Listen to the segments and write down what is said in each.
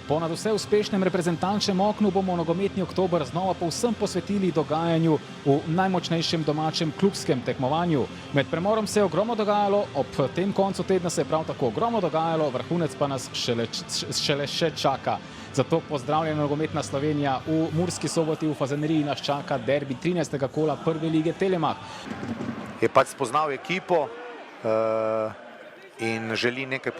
Po nadvse uspešnem reprezentančnem oknu bomo nogometni oktober znova povsem posvetili dogajanju v najmočnejšem domačem klubskem tekmovanju. Med premorom se je ogromno dogajalo, ob tem koncu tedna se je prav tako ogromno dogajalo, vrhunec pa nas šele še čaka. Zato pozdravljena nogometna Slovenija, v Murski Soboti v Fazaneriji nas čaka derbi 13. kola prve lige Telemach. Je pač spoznal ekipo in želi nekaj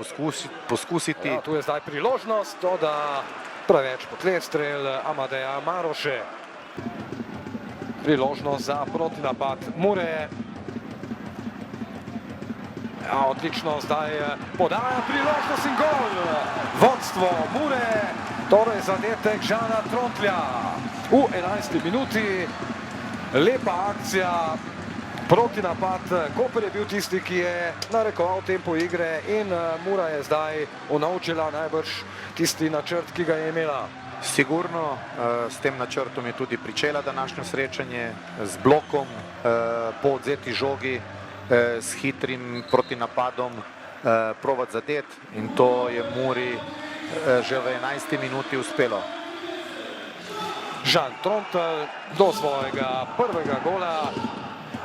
poskusiti. Ja, tu je zdaj priložnost, da preveč potlet strel Amadeja Maroše. Priložnost za protinapad Mure. Ja, odlično zdaj podaja, priložnost in gol. Vodstvo Mure, torej zadetek Žana Trontlja. V 11. minuti lepa akcija. Protinapad, Koper je bil tisti, ki je narekoval tempo igre in Mura je zdaj unovčila najbrž tisti načrt, ki ga je imela. Sigurno s tem načrtom je tudi pričela današnjo srečanje, z blokom po odzeti žogi, s hitrim protinapadom provat zadet in to je Muri že v 11. minuti uspelo. Žan Trontelj do svojega prvega gola.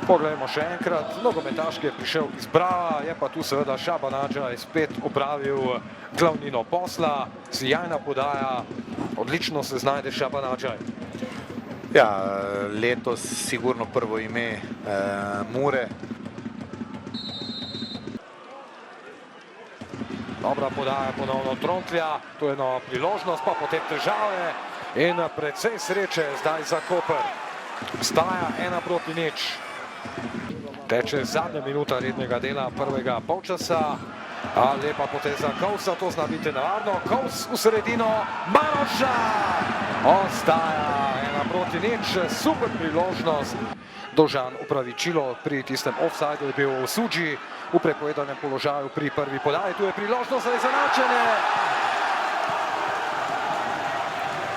Poglejmo še enkrat, nogometaš, ki je prišel iz Brava, je pa tu seveda Šabanađaj spet opravil glavnino posla, sijajna podaja, odlično se znajde Šabanađaj. Ja, letos sigurno prvo ime Mure. Dobra podaja ponovno Trontlja, to je nova priložnost, pa potem težave in precej sreče zdaj za Koper. Staja 1-0. Teče zadnja minuta rednega dela prvega polčasa. Lepa poteza Kovsa, to zna biti nevarno. Kovs v sredino, Maroša! Ostaja 1-0, super priložnost. Dolžan upravičilo pri tistem offside je bil v Suđi, v prepovedanem položaju pri prvi podaji. Tu je priložnost za izenačenje.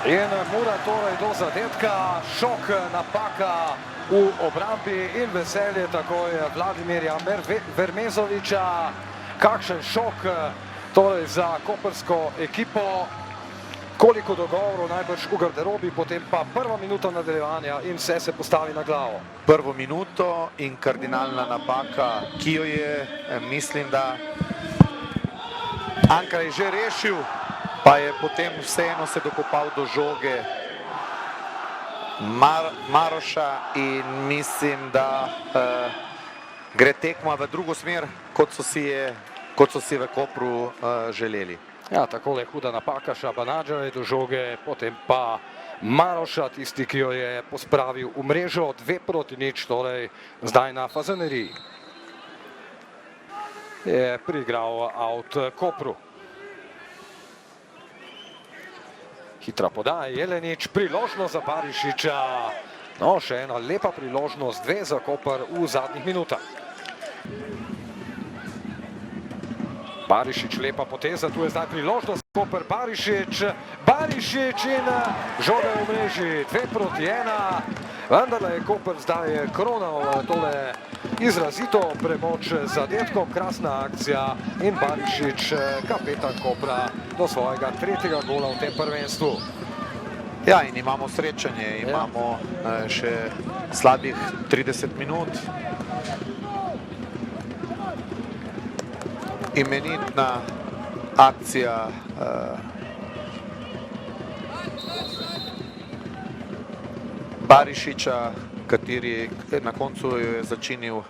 In Mura torej do zadetka, šok, napaka v obrambi in veselje takoj Vladimirja Vermezoviča. Kakšen šok torej za koprsko ekipo, koliko dogovorov najbrž v garderobi, potem pa prva minuta nadaljevanja in vse se postavi na glavo. Prvo minuto in kardinalna napaka, ki jo je, mislim, da Ankaran je že rešil, pa je potem vseeno se dokopal do žoge Maroša in mislim, da gre tekma v drugo smer, kot so si v Kopru želeli. Ja, takole huda napaka Šabanađaj do žoge, potem pa Maroša, tisti, ki jo je pospravil v mrežo, 2-0, torej zdaj na Fazaneriji. Je prigral out Kopru. Hitra podaja Jelenič, priložnost za Barišiča. No, še ena lepa priložnost, 2 za Koper v zadnjih minutah. Barišič, lepa poteza, tu je zdaj priložnost, Koper, Barišič in žoga v mreži, 2-1. Vendarle je Koper zdaj kronal tole izrazito premoč z zadetkom, krasna akcija in Barišič, kapetan Kopra, do svojega 3. gola v tem prvenstvu. Ja, in imamo srečanje, imamo še slabih 30 minut. Imenitna akcija Barišiča, kateri na koncu je začinil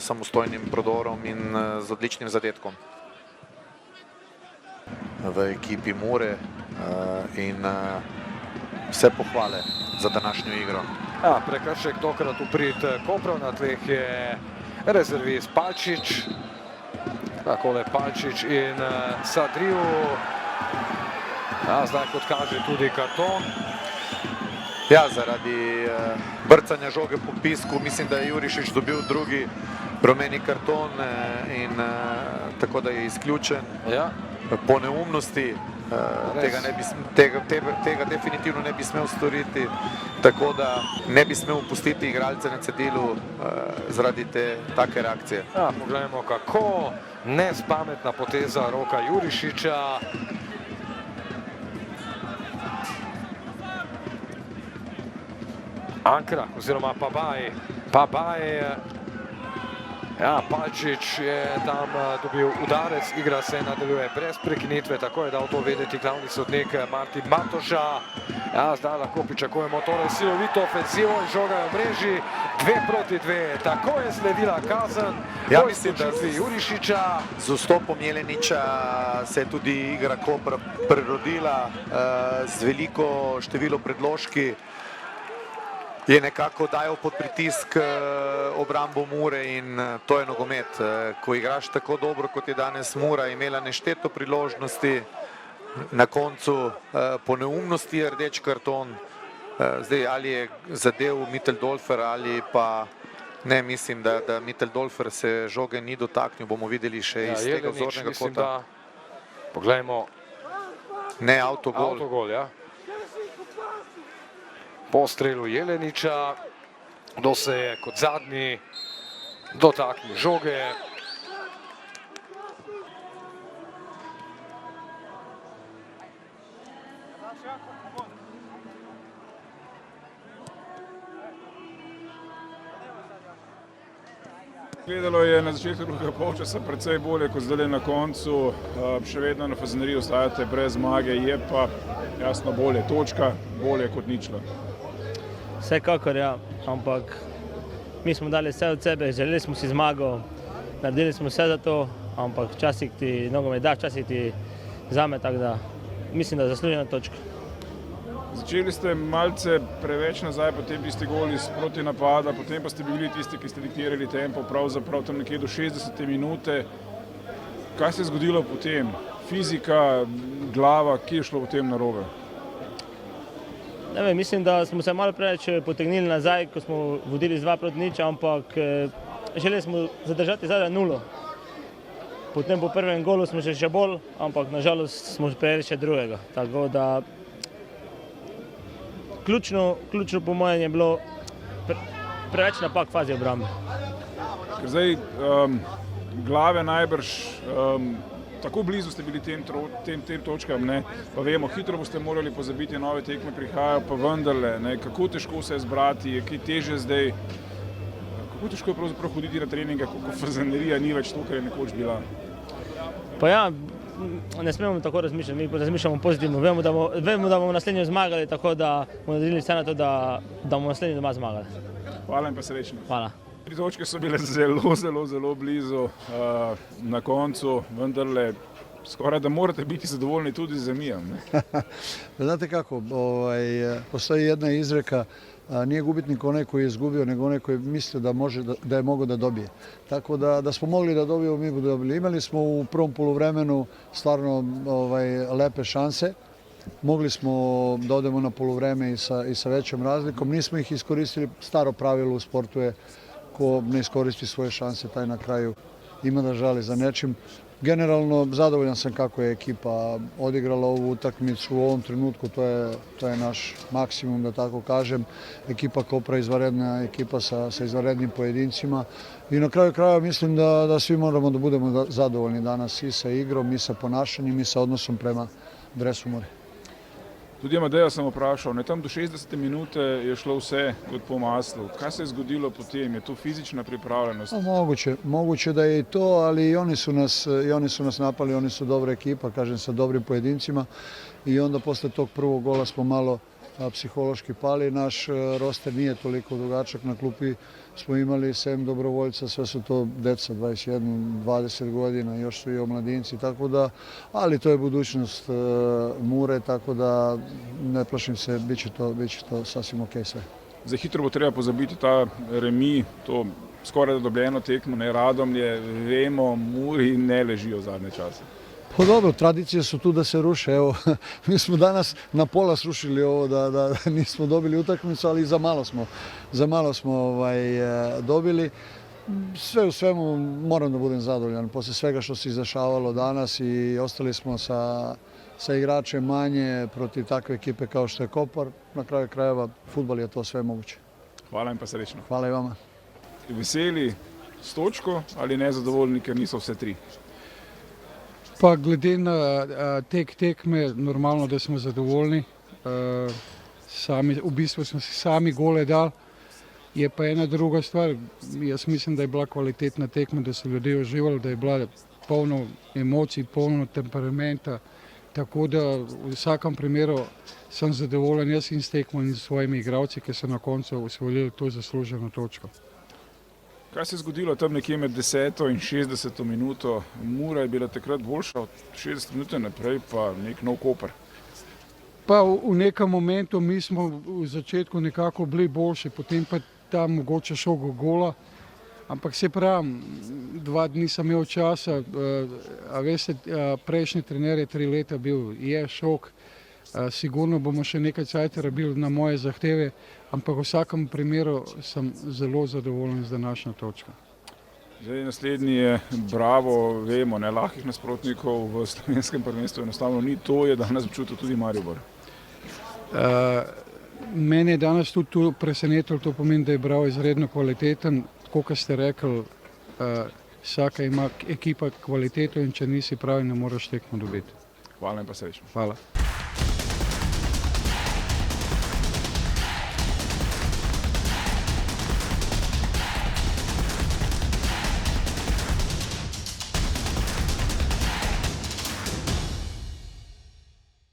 samostojnim prodorom in z odličnim zadetkom v ekipi Mure in vse pohvale za današnjo igro. Ja, prekršek tokrat v prid Kopra, na tleh je rezervist Palčič. Takole Palčič in Sadriju. Ja, zdaj kot kaže tudi karton. Ja, zaradi brcanja žoge po pisku, mislim, da je Jurišič dobil drugi rumeni karton in tako da je izključen. Ja. Po neumnosti. Tega definitivno ne bi smel storiti, tako da ne bi smel pustiti igralce na cedilu zaradi take reakcije. Ja, pogledajmo kako nespametna poteza Roka Jurišiča. Ankra oziroma Pabaj. Ja, Palčič je tam dobil udarec, igra se nadaljuje brez prekinitve, tako je dal to vedeti glavni sodnik Martin Matoša. Ja, zdaj lahko pričakujemo torej silovito ofenzivo in žoga je v mreži, 2-2, tako je sledila kazen. Ja, mislim, da Jurišiča. Z vstopom Jeleniča se je tudi igra Kopra prerodila z veliko število predložki. Je nekako dajal pod pritisk obrambo Mure in to je nogomet. Ko igraš tako dobro, kot je danes Mura, imela nešteto priložnosti, na koncu po neumnosti je rdeč karton. Zdaj, ali je zadev Mitteldorfer ali pa ne, mislim, da Mitteldorfer se žoge ni dotaknil, bomo videli še iz tega vzornega kota. Poglejmo. Ne, avtogol. Avtogol, ja. Po strelu Jeleniča, kdo se je kot zadnji dotaknil žoge. Gledalo je na začetku drugega polčasa precej bolje kot zdaj na koncu. Še vedno na Fazaneriji ostajate brez zmage, je pa jasno bolje točka, bolje kot ničla. Vsekakor, ja, ampak mi smo dali vse od sebe, želeli smo si zmago, naredili smo vse za to, ampak včasih ti nogomet da, včasih ti zame, tako da mislim, da je zaslužena točka. Začeli ste malce preveč nazaj, potem tisti gol iz proti napada, potem pa ste bili tisti, ki ste diktirali tempo, pravzaprav tam nekje do 60. minute. Kaj se je zgodilo potem? Fizika, glava, kje je šlo potem narobe? Ne vem, mislim, da smo se malo preveč potegnili nazaj, ko smo vodili z 2-0, ampak želeli smo zadržati zadaj 0. Potem po prvem golu smo še bolj, ampak nažalost smo prejeli še drugega. Tako da ključno po mojem je bilo preveč napak v fazi obrambe. Ker zdaj glave najbrž tako blizu ste bili tem točkam, ne? Pa vemo, hitro boste morali pozabiti, nove tekme prihajajo, pa vendarle, ne? Kako težko se je zbrati, je kaj teže zdaj, kako težko je pravzaprav hoditi na treninge, kako Fazanerija ni več to, kar je nekoč bila. Pa ja, ne smemo tako razmišljati, mi razmišljamo pozitivno, vemo, da bomo naslednjo zmagali, tako da bomo naredili vse na to, da bomo naslednji doma zmagali. Hvala in pa srečno. Hvala. 3 točke so bile zelo blizu na koncu, vendarle skoraj da morate biti zadovoljni tudi z remijem. Znate kako, postoji jedna izreka, nije gubitnik onaj koji je izgubio, nego onaj koji mislio da je mogao da dobije. Tako da smo mogli da dobijemo, mi bi dobili. Imali smo u prvom poluvremenu stvarno lepe šanse. Mogli smo da odemo na poluvreme i sa većom razlikom. Nismo ih iskoristili. Staro pravilo u sportu je ko ne iskoristi svoje šanse, taj na kraju ima da žali za nečim. Generalno zadovoljan sam kako je ekipa odigrala ovu utakmicu u ovom trenutku, to je naš maksimum, da tako kažem. Ekipa Kopra izvanredna, ekipa sa izvanrednim pojedincima i na kraju krajeva mislim da svi moramo da budemo zadovoljni danas i sa igrom, i sa ponašanjem, i sa odnosom prema dresu Mure. Tudi Amadeja sem vprašal, tam do 60. minute je šlo vse kot po maslu. Kaj se je zgodilo potem? Je to fizična pripravljenost? Moguće da je i to, ali i oni su nas napali, oni su dobra ekipa, kažem, sa dobrim pojedincima i onda posle tog prvog gola smo malo psihološki pali. Naš roster nije toliko dugačak, na klupi smo imali 7 dobrovoljca, sve su to deca 21, 20 godina, još su i omladinci, tako da, ali to je budućnost Mure, tako da ne plašim se, bit će to sasvim okej sve. Za hitro bo treba pozabiti ta remi, to skoraj da dobljeno tekmo, ne Radomlje, vemo, Muri ne ležijo zadnje čase. Pa dobro, tradicije su tu da se ruše. Evo, mi smo danas na pola srušili ovo da nismo dobili utakmicu, ali za malo smo dobili. Sve u svemu moram da budem zadovoljan. Posle svega što se izdešavalo danas i ostali smo sa igračem manje protiv takve ekipe kao što je Kopar. Na kraju krajeva, fudbal je to sve moguće. Hvala in pa srečno. Hvala i vama. Veseli s točko ali nezadovoljni, ker niso vse 3? Pa glede na tek tekme, normalno, da smo zadovoljni. v bistvu smo si sami gole dali. Je pa ena druga stvar, jaz mislim, da je bila kvalitetna tekma, da so ljudje uživali, da je bila polno emocij, polno temperamenta, tako da v vsakem primeru sem zadovoljen jaz in s tekmo in s svojimi igralci, ki so na koncu osvojili to zasluženo točko. Kaj se je zgodilo tam nekje med 10. in 60. minuto? Mura je bila takrat boljša, od 60 minut naprej pa nek nov Koper. Pa v nekem momentu mi smo v začetku nekako bili boljši, potem pa tam mogoče šel gola, ampak se pravim, 2 dni sem imel časa, a veste, prejšnji trener je 3 leta bil, je šok, sigurno bomo še nekaj cajta rabili na moje zahteve, ampak v vsakem primeru sem zelo zadovoljen z današnjo točko. Zdaj, naslednji je Bravo, vemo, ne, lahkih nasprotnikov v slovenskem prvenstvu enostavno ni, to je danes občutil tudi Maribor. Mene je danes tudi to presenetilo, to pomeni, da je Bravo izredno kvaliteten, tako kot ste rekli, vsaka ima ekipa kvaliteto in če nisi pravi, ne moreš tekmo dobiti. Hvala in pa srečno. Hvala.